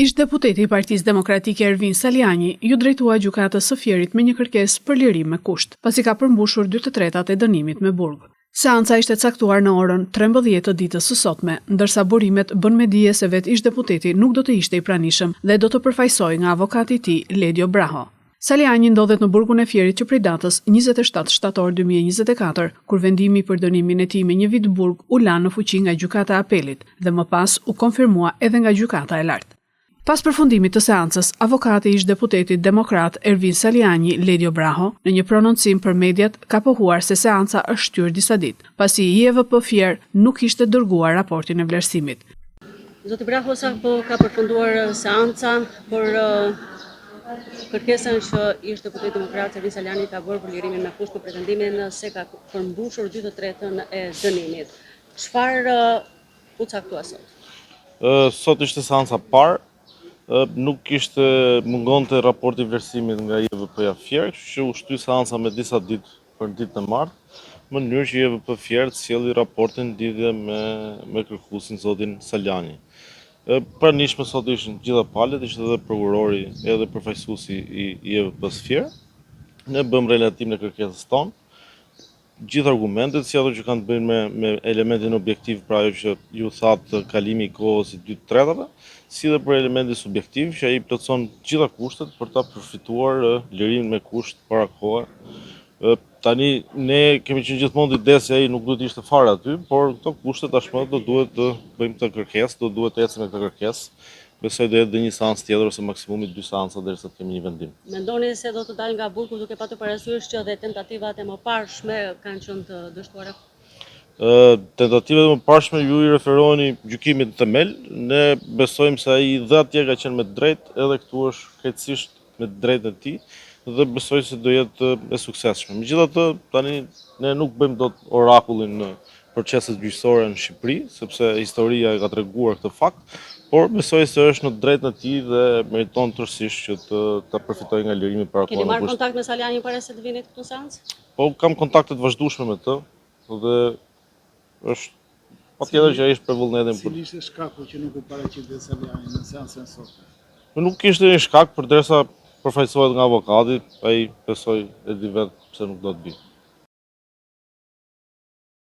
Ish deputeti i Partisë Demokratike Ervin Saliani ju drejtua gjykatës së Fierit me një kërkesë për lirim me kusht, pasi ka përmbushur 2/3 e dënimit me burg. Seanca ishte caktuar në orën 13 të ditës së sotme, ndërsa burimet bën me dije se vetë ish deputeti nuk do të ishte i pranishëm dhe do të përfaqësojë nga avokati i tij, Ledio Braho. Saliani ndodhet në burgun e Fierit që prej datës 27 shtator 2024, kur vendimi për dënimin e tij me 1 vit burg u la në fuqi nga gjykata e apelit dhe më pas u konfirmua edhe nga gjykata e lartë. Pas përfundimit të seancës, avokati ish deputetit demokrat Ervin Saliani, Ledio Braho, në një prononcim për mediat ka pohuar se seanca është shtyr disa ditë, pasi IEVP Fier nuk ishte dërguar raportin e vlerësimit. Zoti Braho, sa po ka përfunduar seanca për kërkesën që ish deputeti demokrat Ervin Saliani ka bërë për lirimin me kusht për pretendimin se ka përmbushur 2/3 e dënimit. Çfarë u caktua sot? Sot ishte seanca parë. Nuk ishte mungonte raporti vlerësimit nga IEVP-ja Fier, kështu që u shty seanca me disa ditë për ditën e martë, në mënyrë që IEVP Fier të sjellë raportin lidhje me kërkuesin zotin Saliani. Pranishme sot ishin gjitha palët, ishte edhe prokurori edhe përfaqësuesi i IEVP-s Fier. Ne bëm relatim në kërkesës tonë. Gjithë argumentet, si ato që kanë të bëjnë me elementin objektiv, pra ajo që ju thatë kalimi i kohës i 2/3, si dhe për elementin subjektiv, që ai plotëson gjitha kushtet për ta përfituar lirimin me kusht para kohë. Tani ne kemi qenë gjithmonë ide se ai nuk duhet ishte fare aty, por këto kushte tashmë do duhet të bëjmë këtë kërkesë, do duhet të ecim me këtë kërkesë. Besoj do jetë dhe një seancë tjetër ose maksimumi 2 seanca derisa të kemi një vendim. Mendoni se do të dalë nga burgu duke patur parasysh që dhe tentativat e mëparshme kanë qenë të dështuara? Tentativat e mëparshme ju i referoni gjykimit në themel, ne besojmë se ai dhe atje ka qenë me të drejtë, edhe këtu është krejtësisht me të drejtën e tij dhe besoj se do jetë e suksesshme. Megjithatë, tani ne nuk bëjmë dot orakullin në proceset gjyqësore në Shqipëri, sepse historia e ka treguar këtë fakt, por besoj se është në drejtën e tij dhe meriton tërësisht që të përfitojë nga lirimi para kohës. Keni marrë kontakt me Salianin para se të vini këtu në seancë? Po kam kontakte të vazhdueshme me të dhe është patjetër që ai është për vullnetin. Cili ishte shkaku që nuk u paraqite Saliani në seancën sotme? Nuk kishte një shkak përderisa përfaqësohet nga avokati, ai besoj e di vetë pse nuk do të bëj.